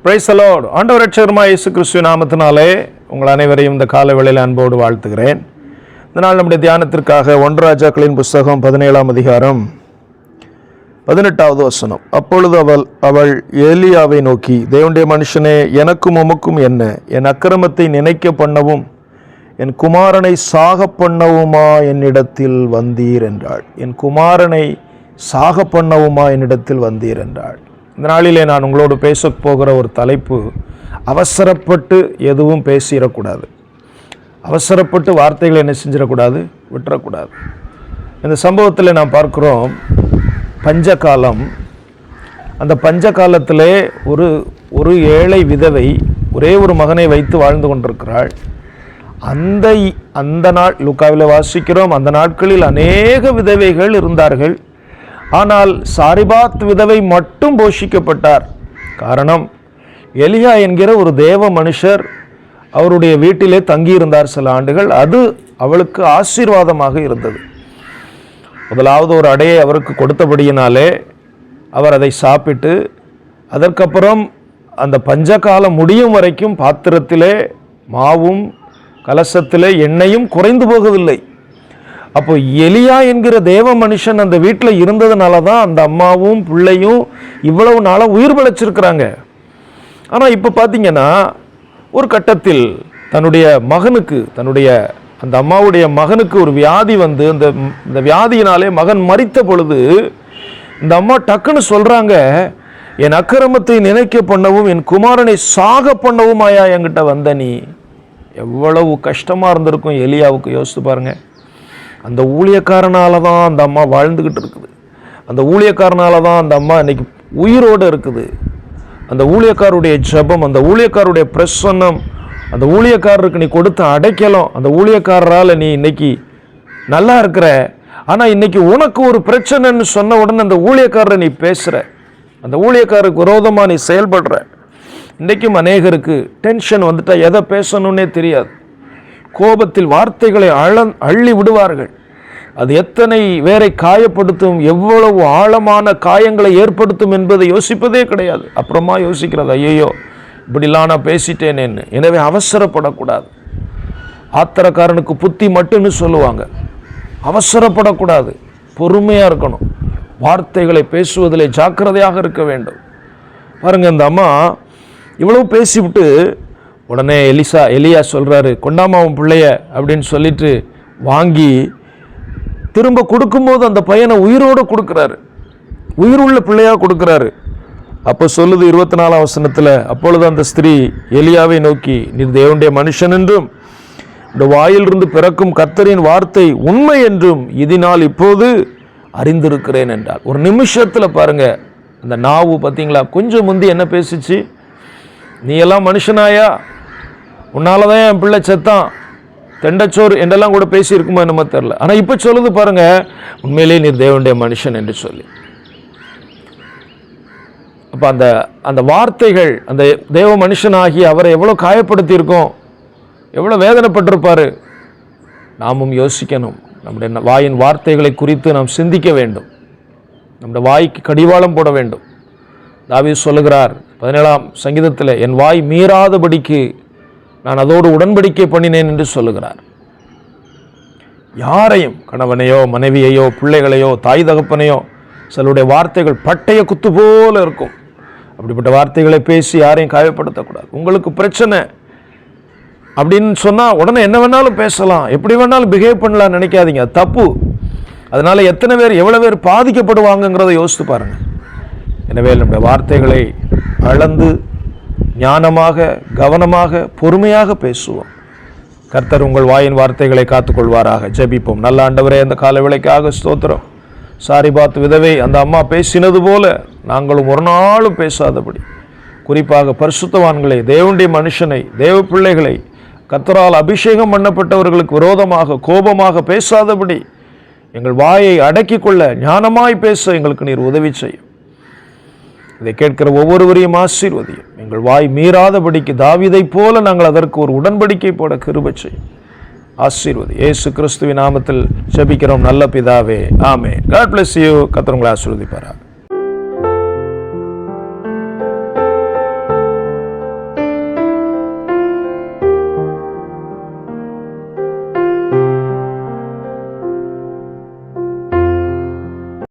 Praise the Lord. ஆண்டவர் இரட்சகருமாய் இயேசு கிறிஸ்துவின் நாமத்தினாலே உங்கள் அனைவரையும் இந்த காலை வேளையில் அன்போடு வாழ்த்துகிறேன். இந்த நாள் நம்முடைய தியானத்திற்காக 1 ராஜாக்களின் புஸ்தகம் 17ஆம் அதிகாரம் 18வது வசனம். அப்பொழுது அவள் ஏலியாவை நோக்கி, தேவனுடைய மனுஷனே, எனக்கும் உமக்கும் என்ன? என் அக்கிரமத்தை நினைக்க பண்ணவும் என் குமாரனை சாக பண்ணவுமா என்னிடத்தில் வந்தீர் என்றாள். என் குமாரனை சாக பண்ணவுமா என்னிடத்தில் வந்தீர் என்றாள். இந்த நாளிலே நான் உங்களோடு பேச போகிற ஒரு தலைப்பு, அவசரப்பட்டு எதுவும் பேசிடக்கூடாது. அவசரப்பட்டு வார்த்தைகளை என்ன செஞ்சிடக்கூடாது, விட்டுறக்கூடாது. இந்த சம்பவத்தில் நாம் பார்க்கிறோம், பஞ்சகாலம். அந்த பஞ்சகாலத்திலே ஒரு ஏழை விதவை ஒரே ஒரு மகனை வைத்து வாழ்ந்து கொண்டிருக்கிறாள். அந்த நாள் லூக்காவில் வாசிக்கிறோம், அந்த நாட்களில் அநேக விதவைகள் இருந்தார்கள். ஆனால் சாரிபாத் விதவை மட்டும் போஷிக்கப்பட்டார். காரணம், எலியா என்கிற ஒரு தேவ மனுஷர் அவருடைய வீட்டிலே தங்கியிருந்தார் சில ஆண்டுகள். அது அவளுக்கு ஆசீர்வாதமாக இருந்தது. முதலாவது ஒரு அடையை அவருக்கு கொடுத்தபடியினாலே அவர் அதை சாப்பிட்டு, அதற்கப்புறம் அந்த பஞ்சகாலம் முடியும் வரைக்கும் பாத்திரத்திலே மாவும் கலசத்திலே எண்ணெயும் குறைந்து போகவில்லை. அப்போ எலியா என்கிற தேவ மனுஷன் அந்த வீட்டில் இருந்ததுனால தான் அந்த அம்மாவும் பிள்ளையும் இவ்வளவு நாளாக உயிர் பிழைச்சிருக்கிறாங்க. ஆனால் இப்போ பார்த்தீங்கன்னா, ஒரு கட்டத்தில் தன்னுடைய மகனுக்கு, அந்த அம்மாவுடைய மகனுக்கு ஒரு வியாதி வந்து, அந்த வியாதியினாலே மகன் மரித்த பொழுது இந்த அம்மா டக்குன்னு சொல்கிறாங்க, என் அக்கிரமத்தை நினைக்க பண்ணவும் என் குமாரனை சாக பண்ணவும் ஆயா என்கிட்ட வந்த நீ. எவ்வளவு கஷ்டமாக இருந்திருக்கும் எலியாவுக்கு, யோசித்து பாருங்கள். அந்த ஊழியக்காரனால தான் அந்த அம்மா வாழ்ந்துக்கிட்டு இருக்குது. அந்த ஊழியக்காரனால தான் அந்த அம்மா இன்னைக்கு உயிரோடு இருக்குது. அந்த ஊழியக்காருடைய ஜெபம், அந்த ஊழியக்காருடைய பிரசன்னம், அந்த ஊழியக்காரருக்கு நீ கொடுத்த அடைக்கலம், அந்த ஊழியக்காரரால் நீ இன்னைக்கு நல்லா இருக்கிற. ஆனால் இன்னைக்கு உனக்கு ஒரு பிரச்சனைன்னு சொன்ன உடனே அந்த ஊழியக்காரரை நீ பேசுகிற, அந்த ஊழியக்காரருக்கு விரோதமாக நீ செயல்படுற. இன்றைக்கும் அநேகருக்கு டென்ஷன் வந்துட்டா எதை பேசணுன்னே தெரியாது. கோபத்தில் வார்த்தைகளை அள்ளி விடுவார்கள். அது எத்தனை பேரை காயப்படுத்தும், எவ்வளவு ஆழமான காயங்களை ஏற்படுத்தும் என்பதை யோசிப்பதே கிடையாது. அப்புறமா யோசிக்கிறது, ஐயோ இப்படிலாம் நான் பேசிட்டேனேன்னு. எனவே அவசரப்படக்கூடாது. ஆத்திரக்காரனுக்கு புத்தி மட்டும்னு சொல்லுவாங்க. அவசரப்படக்கூடாது, பொறுமையாக இருக்கணும். வார்த்தைகளை பேசுவதிலே ஜாக்கிரதையாக இருக்க வேண்டும். பாருங்கள், இந்த அம்மா இவ்வளவு பேசிவிட்டு உடனே எலியா சொல்கிறாரு, கொண்டாமாவும் பிள்ளைய அப்படின்னு சொல்லிட்டு வாங்கி திரும்ப கொடுக்கும்போது அந்த பையனை உயிரோடு கொடுக்குறாரு, உயிருள்ள பிள்ளையாக கொடுக்குறாரு. அப்போ சொல்லுது 24ஆம் வசனத்தில், அப்பொழுது அந்த ஸ்திரீ எலியாவை நோக்கி, நீ தேவனுடைய மனுஷன் என்றும் இந்த வாயிலிருந்து பிறக்கும் கர்த்தரின் வார்த்தை உண்மை என்றும் இதனால் இப்போது அறிந்திருக்கிறேன் என்றார். ஒரு நிமிஷத்தில் பாருங்க, அந்த நாவு பார்த்தீங்களா, கொஞ்சம் முந்தி என்ன பேசிச்சு, நீ எல்லாம் மனுஷனாயா, உன்னால தான் என் பிள்ளை செத்தான், தெண்டச்சோறு என்றெல்லாம் கூட பேசி இருக்குமோ என்னமோ தெரில. ஆனால் இப்போ சொல்லுது பாருங்க, உண்மையிலே நீ தேவனுடைய மனுஷன் என்று சொல்லி. அப்போ அந்த வார்த்தைகள் அந்த தேவ மனுஷனாகி அவரை எவ்வளோ காயப்படுத்தியிருக்கோம், எவ்வளோ வேதனைப்பட்டிருப்பார். நாமும் யோசிக்கணும். நம்முடைய வாயின் வார்த்தைகளை குறித்து நாம் சிந்திக்க வேண்டும். நம்முடைய வாய்க்கு கடிவாளம் போட வேண்டும். தாவீது சொல்லுகிறார் 17ஆம் சங்கீதத்தில், என் வாய் மீறாதபடிக்கு நான் அதோடு உடன்படிக்கை பண்ணினேன் என்று சொல்லுகிறார். யாரையும், கணவனையோ மனைவியையோ பிள்ளைகளையோ தாய் தகப்பனையோ, சிலருடைய வார்த்தைகள் பட்டய குத்து போல இருக்கும். அப்படிப்பட்ட வார்த்தைகளை பேசி யாரையும் காயப்படுத்தக்கூடாது. உங்களுக்கு பிரச்சனை அப்படின்னு சொன்னால் உடனே என்ன வேணாலும் பேசலாம், எப்படி வேணாலும் பிஹேவ் பண்ணலாம் நினைக்காதீங்க, தப்பு. அதனால் எத்தனை பேர் எவ்வளோ பேர் பாதிக்கப்படுவாங்கங்கிறத யோசித்து பாருங்கள். எனவே நம்முடைய வார்த்தைகளை அளந்து ஞானமாக, கவனமாக, பொறுமையாக பேசுவோம். கர்த்தர் உங்கள் வாயின் வார்த்தைகளை காத்துக்கொள்வாராக. ஜெபிப்போம். நல்ல ஆண்டவரே, அந்த கால வேளைக்காக ஸ்தோத்திரம். சாரிபாத் விதவை அந்த அம்மா பேசினது போல நாங்களும் ஒரு நாளும் பேசாதபடி, குறிப்பாக பரிசுத்தவான்களை, தேவனுடைய மனுஷனை, தேவ பிள்ளைகளை, கர்த்தரால் அபிஷேகம் பண்ணப்பட்டவர்களுக்கு விரோதமாக கோபமாக பேசாதபடி எங்கள் வாயை அடக்கிக் கொள்ள ஞானமாய் பேச எங்களுக்கு நீர் உதவி செய்யும். இதை கேட்கிற ஒவ்வொருவரையும் ஆசீர்வதியும். எங்கள் வாய் மீறாதபடிக்கு தாவீதைப் போல நாங்கள் அதற்கு ஒரு உடன்படிக்கை போட கிருபை செய்யும். ஆசீர்வதி. இயேசு கிறிஸ்துவின் நாமத்தில் ஜெபிக்கிறோம் நல்ல பிதாவே, ஆமென். God bless you. கர்த்தர் உங்களை ஆசீர்வதிப்பாராக.